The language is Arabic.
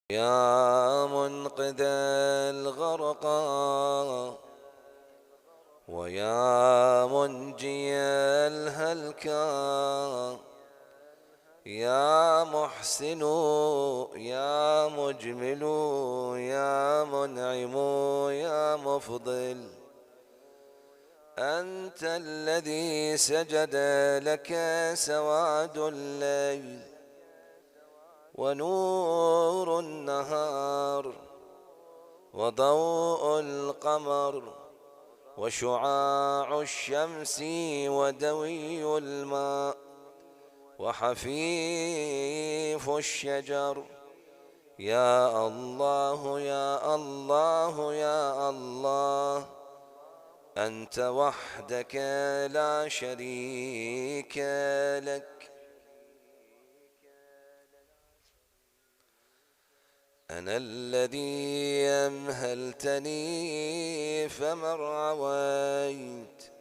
يا منقذ الغرقى ويا منجي الهلكى، يا محسن يا مجمل يا منعم يا مفضل، أنت الذي سجد لك سواد الليل ونور النهار وضوء القمر وشعاع الشمس ودوي الماء وحفيف الشجر. يا الله يا الله يا الله، أنت وحدك لا شريك لك. أنا الذي أمهلتني فما رويت